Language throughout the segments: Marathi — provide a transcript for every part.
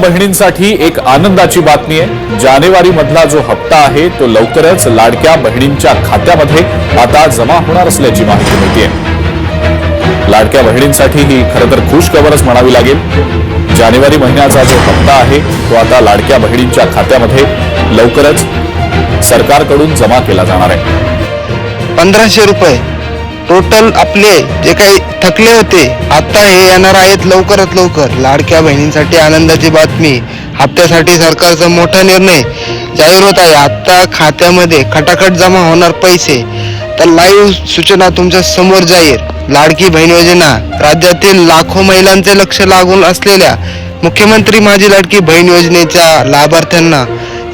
बहिणींसाठी एक आनंदाची बातमी आहे। जानेवारी मधला जो हप्ता आहे तो लवकरच लाडक्या बहिणींच्या खात्यामध्ये आता जमा होणार असल्याची माहिती मिळते। लाडक्या बहिणींसाठी ही खरं तर खुश खबरच म्हणावी लागेल। जानेवारी महिन्याचा जो हप्ता आहे तो आता लाडक्या बहिणींच्या खात्यामध्ये लवकरच सरकारकडून जमा केला जाणार आहे। 1500 रुपये टोटल आपले जे काही थकले होते आता हे येणार आहेत लवकरात लवकर। लाडक्या बहिणींसाठी आनंदाची बातमी, हप्त्यासाठी सरकारचा मोठा निर्णय जाहीर होत आहे। आता खात्यामध्ये खटाखट जमा होणार पैसे। तर लाईव्ह सूचना तुमच्या समोर जाहीर। लाडकी बहीण योजना राज्यातील लाखो महिलांचे लक्ष लागून असलेल्या मुख्यमंत्री माझी लाडकी बहीण योजनेच्या लाभार्थ्यांना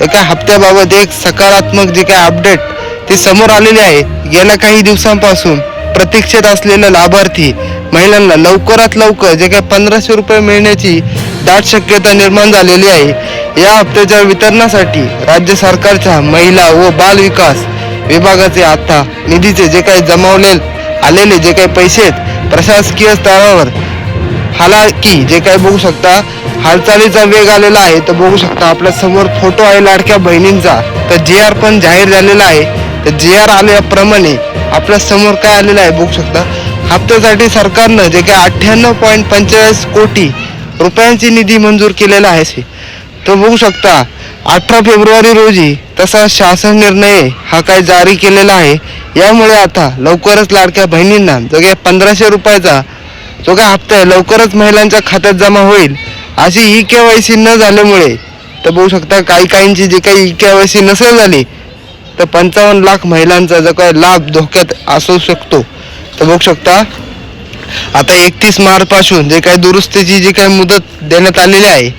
एका हप्त्याबाबत एक सकारात्मक जे काही अपडेट ते समोर आलेले आहे। गेल्या काही दिवसांपासून प्रतीक्षेत असलेले लाभार्थी महिलांना लवकरात लवकर जे काही 1500 रुपये मिळण्याची दाट शक्यता निर्माण झालेली आहे। या हप्त्याच्या वितरणासाठी राज्य सरकारच्या महिला व बाल विकास विभागाचे आता निधीचे जे काही जमावले आलेले जे काही पैसे आहेत प्रशासकीय स्तरावर हालाकी जे काही बघू शकता हालचालीचा वेग आलेला आहे। तर बघू शकता आपल्या समोर फोटो आहे लाडक्या बहिणींचा। तर JR पण जाहीर झालेला आहे। तर JR आल्याप्रमाणे आपल्या समोर काय आलेलं आहे बघू शकता। हप्त्यासाठी सरकारनं जे काही 98.45 कोटी रुपयांची निधी मंजूर केलेला आहे। तर बघू शकता 18 फेब्रुवारी रोजी तसा शासन निर्णय हा काय जारी केलेला आहे। यामुळे आता लवकरच लाडक्या बहिणींना जो काही 1500 रुपयाचा जो काही हप्ता आहे लवकरच महिलांच्या खात्यात जमा होईल। अशी EKYC न झाल्यामुळे तर बघू शकता काहींची जी काही EKYC नसेल झाली तर 55 लाख महिलांचा जो काही लाभ धोक्यात असू शकतो। तर बघू शकता आता 31 मार्च पासून जे काही दुरुस्तीची जी काही मुदत देण्यात आलेली आहे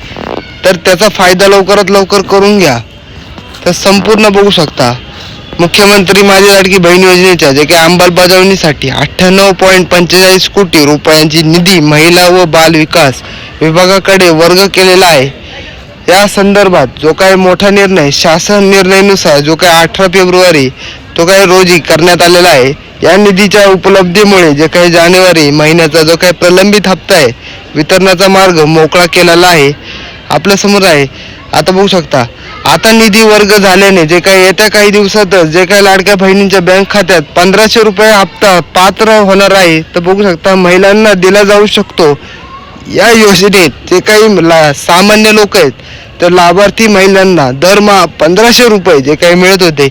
तर त्याचा फायदा लवकरात लवकर करून घ्या। तर संपूर्ण बघू शकता मुख्यमंत्री माझी लाडकी बहीण योजनेच्या जे काही अंमलबजावणीसाठी 98.45 कोटी रुपयांची निधी महिला व बाल विकास विभागाकडे वर्ग केलेला आहे। या संदर्भात जो काही मोठा निर्णय शासन निर्णयानुसार जो काही 18 फेब्रुवारी तो काही रोजी करण्यात आलेला आहे। या निधीच्या उपलब्धीमुळे जे काही जानेवारी महिन्याचा जो काही प्रलंबित हप्ता आहे वितरणाचा मार्ग मोकळा केलेला आहे आपल्या समोर आहे। आता बघू शकता आता निधी वर्ग झाल्याने जे काही येत्या काही दिवसातच जे काही लाडक्या बहिणींच्या बँक खात्यात 1500 रुपये हप्ता पात्र होणार आहे। तर बघू शकता महिलांना दिला जाऊ शकतो। या योजनेत जे काही सामान्य लोक आहेत तर लाभार्थी महिलांना दरमहा 1500 रुपये जे काही मिळत होते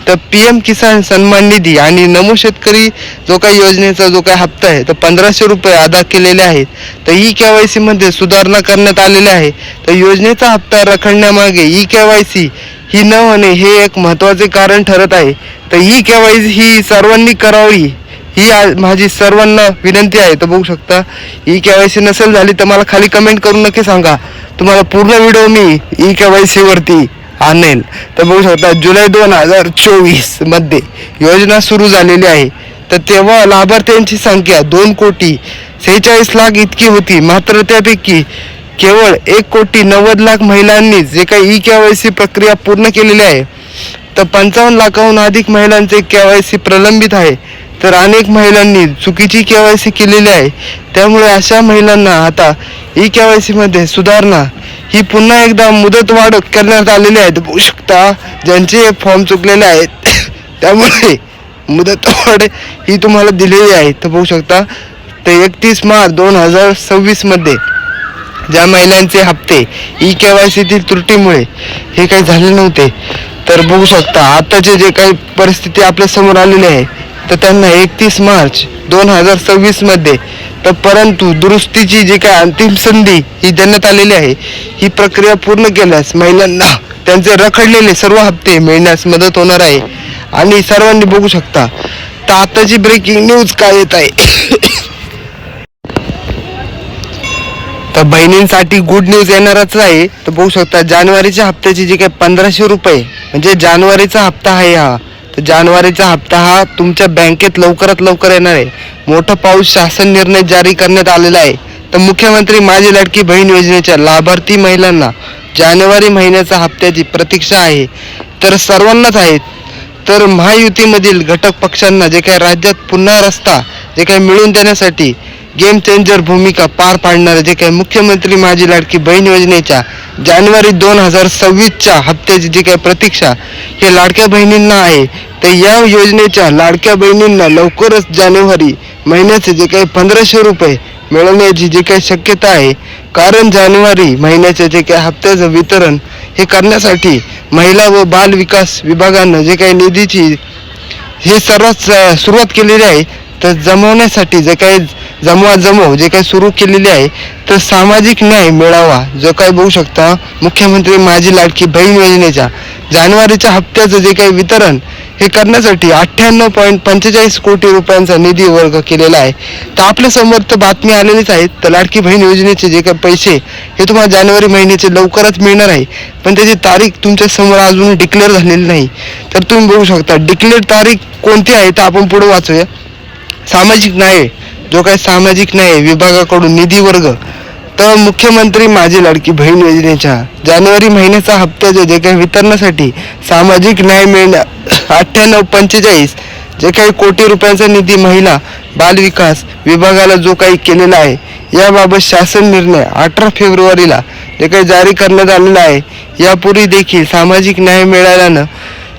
तर PM किसान सन्मान निधी आणि नमो शेतकरी जो काही योजनेचा जो काही हप्ता आहे तर 1500 रुपये अदा केलेले आहेत। तर EKYC मध्ये सुधारणा करण्यात आलेली आहे। तर योजनेचा हप्ता रखडण्यामागे EKYC ही न होणे हे एक महत्त्वाचे कारण ठरत आहे। तर EKYC ही सर्वांनी करावी ही माझी सर्वांना विनंती आहे। तर बघू शकता EKYC नसेल झाली तर मला खाली कमेंट करून नक्की सांगा। तुम्हाला पूर्ण व्हिडिओ मी EKYC वरती आणेल। तर बघू शकता जुलै 2024 मध्ये योजना सुरू झालेली आहे। तर तेव्हा लाभार्थ्यांची संख्या 2,46,00,000 इतकी होती। मात्र त्यापैकी केवळ 1,90,00,000 महिलांनी जे काही EKYC प्रक्रिया पूर्ण केलेली आहे। तर 55 लाखाहून अधिक महिलांचे KYC प्रलंबित आहे। तर अनेक महिलांनी चुकीची KYC केलेली आहे। त्यामुळे अशा महिलांना आता EKYC मध्ये सुधारणा ही पुन्हा एकदा मुदत वाढ करण्यात आलेली आहे। बघू शकता ज्यांचे फॉर्म चुकलेले आहेत त्यामुळे मुदत वाढ ही तुम्हाला दिलेली आहे। तर बघू शकता ते 31 मार्च 2026 मध्ये ज्या महिलांचे हप्ते EKYC त्रुटीमुळे हे काही झाले नव्हते तर बघू शकता आताचे जे काही परिस्थिती आपल्या समोर आलेली आहे तर त्यांना 31 मार्च 2026 मध्ये तर परंतु दुरुस्तीची जी काही अंतिम संधी ही देण्यात आलेली आहे ही प्रक्रिया पूर्ण केल्यास महिलांना त्यांचे रखडलेले सर्व हप्ते मिळण्यास मदत होणार आहे। आणि सर्वांनी बघू शकता तर आताची ब्रेकिंग न्यूज काय येत आहे तर बहिणींसाठी गुड न्यूज येणारच आहे। तर बघू शकता जानेवारीच्या हप्त्याची जी काही 1500 रुपये म्हणजे जानेवारीचा हप्ता आहे हा तर जानेवारीचा हप्ता हा तुमच्या बँकेत लवकरात लवकर येणार आहे। मोठा पाऊस शासन निर्णय जारी करण्यात आलेला आहे। तर मुख्यमंत्री माझी लाडकी बहीण योजनेच्या लाभार्थी महिलांना जानेवारी महिन्याचा हप्त्याची प्रतीक्षा आहे। तर सर्वांनाच आहेत। तर महायुतीमधील घटक पक्षांना जे काही राज्यात पुन्हा रस्ता जे काही मिळवून देण्यासाठी गेम चेंजर भूमिका पार पाडणारे जे काही मुख्यमंत्री माझी लाडकी बहीण योजनेच्या जानेवारी 2026च्या हप्त्याची जी काही प्रतीक्षा हे लाडक्या बहिणींना आहे, तर या योजनेच्या लाडक्या बहिणींना लवकरच जानेवारी महिन्याचे जे काही 1500 रुपये मिळवण्याची जी काही शक्यता आहे. कारण जानेवारी महिन्याचे जे काही हप्त्याचं वितरण हे करण्यासाठी महिला व बाल विकास विभागानं जे काही निधीची हे सर्वात सुरुवात केलेली आहे. तर जमवण्यासाठी जे काही जमव जे काही सुरू केलेली आहे, तर सामाजिक न्याय मिळावा जो काही बघू शकता मुख्यमंत्री माझी लाडकी बहीण योजनेच्या जानेवारीच्या हप्त्याचं जे काही वितरण हे करण्यासाठी 98.45 कोटी रुपयांचा निधी वर्ग केलेला आहे. तर आपल्या समोर तर बातमी आलेलीच आहे. तर लाडकी बहीण योजनेचे जे काही पैसे हे तुम्हाला जानेवारी महिन्याचे लवकरच मिळणार आहे, पण त्याची तारीख तुमच्या समोर अजून डिक्लेअर झालेली नाही. तर तुम्ही बघू शकता डिक्लेअर तारीख कोणती आहे तर आपण पुढे वाचूया. सामाजिक न्याय जो काही सामाजिक न्याय विभागाकडून निधी वर्ग, तर मुख्यमंत्री माझी लाडकी बहीण योजनेच्या जानेवारी महिन्याचा हप्त्याचे जे काही वितरणासाठी सामाजिक न्याय मिळण्या 98.45 जे काही कोटी रुपयांचा निधी महिला बाल विकास विभागाला जो काही केलेला आहे, याबाबत शासन निर्णय 18 फेब्रुवारीला जे काही जारी करण्यात आलेला आहे. यापूर्वी देखील सामाजिक न्याय मिळाल्यानं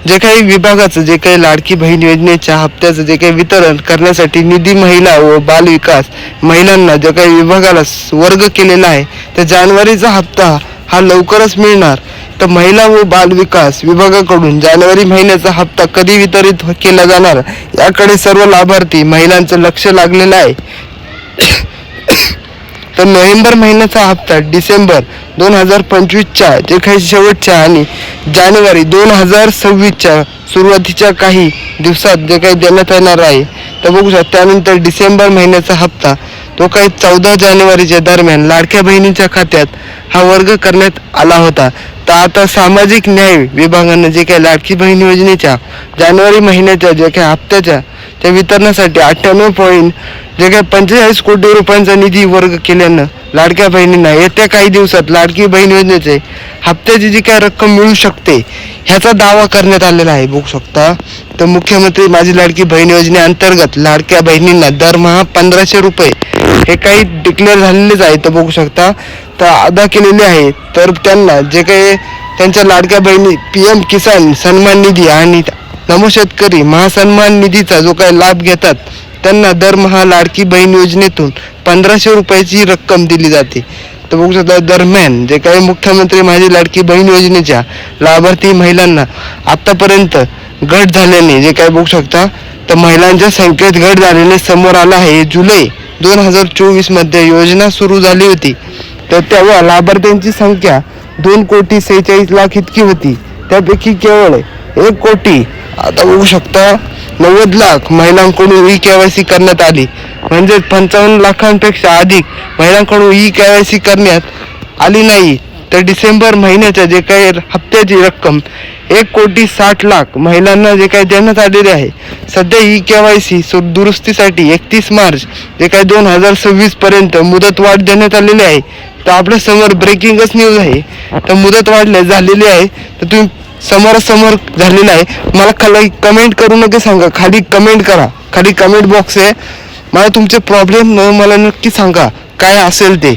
जे काही विभागाचं जे काही लाडकी बहीण योजनेच्या हप्त्याचं जे काही वितरण करण्यासाठी निधी महिला व बाल विकास महिलांना जे काही विभागाला वर्ग केलेला आहे, तर जानेवारीचा हप्ता हा लवकरच मिळणार. तर महिला व बाल विकास विभागाकडून जानेवारी महिन्याचा हप्ता कधी वितरित केला जाणार याकडे सर्व लाभार्थी महिलांचं लक्ष लागलेलं आहे. तर नोव्हेंबर महिन्याचा हप्ता डिसेंबर 2025च्या जे काही शेवटच्या आणि जानेवारी 2026च्या सुरुवातीच्या काही दिवसात जे काही देण्यात येणार आहे. तर बघू शकता त्यानंतर डिसेंबर महिन्याचा हप्ता तो काही 14 जानेवारीच्या दरम्यान लाडक्या बहिणींच्या खात्यात हा वर्ग करण्यात आला होता. तर आता सामाजिक न्याय विभागानं जे काही लाडकी बहीण योजनेच्या जानेवारी महिन्याच्या जे काही हप्त्याच्या त्या वितरणासाठी 98.45 कोटी रुपयांचा निधी वर्ग केल्यानं लाडक्या बहिणींना येत्या काही दिवसात लाडकी बहीण योजनेचे हप्त्याची जी काही रक्कम मिळू शकते ह्याचा दावा करण्यात आलेला आहे. बघू शकता तर मुख्यमंत्री माझी लाडकी बहीण योजनेअंतर्गत लाडक्या बहिणींना दरमहा 1500 रुपये हे काही डिक्लेअर झालेलेच आहे. तर बघू शकता तर अदा केलेले आहे. तर त्यांना जे काही त्यांच्या लाडक्या बहिणी PM किसान सन्मान निधी आणि नमो शेतकरी महासन्मान निधीचा जो काही लाभ घेतात त्यांना दरमहा लाडकी बहीण योजनेतून 1500 रुपयाची रक्कम दिली जाते. तर बघू शकता दरम्यान जे काही मुख्यमंत्री माझी लाडकी बहीण योजनेच्या लाभार्थी महिलांना आतापर्यंत घट झाल्याने जे काही बघू शकता तर महिलांच्या संख्येत घट झालेले समोर आला आहे. जुलै 2024 मध्ये योजना सुरू झाली होती, तर तेव्हा लाभार्थ्यांची संख्या 2,46,00,000 इतकी होती. त्यापैकी केवळ 1 कोटी आता बघू शकता 90 लाख महिलांकडून KYC करण्यात आली. म्हणजे 55 लाखांपेक्षा अधिक महिलांकडून KYC करण्यात आली नाही. तर डिसेंबर महिन्याच्या जे काही हप्त्याची रक्कम 1,60,00,000 महिलांना जे काही देण्यात आलेले आहे. सध्या KYC दुरुस्तीसाठी 31 मार्च जे काही 2026 पर्यंत मुदतवाढ देण्यात आलेली आहे. तर आपल्या समोर ब्रेकिंगच न्यूज आहे. तर मुदतवाढ झालेली आहे. तर तुम्ही समोरासमोर झालेला आहे. मला खाली कमेंट करू नका, सांगा खाली कमेंट करा. खाली कमेंट बॉक्स आहे. मला तुमचे प्रॉब्लेम मला नक्की सांगा काय असेल ते.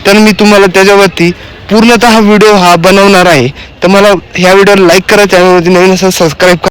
तर मी तुम्हाला त्याच्यावरती पूर्णतः व्हिडिओ हा बनवणार आहे. तर मला ह्या व्हिडिओला लाईक करा, चॅनलवरती नवीन असेल सबस्क्राईब करा.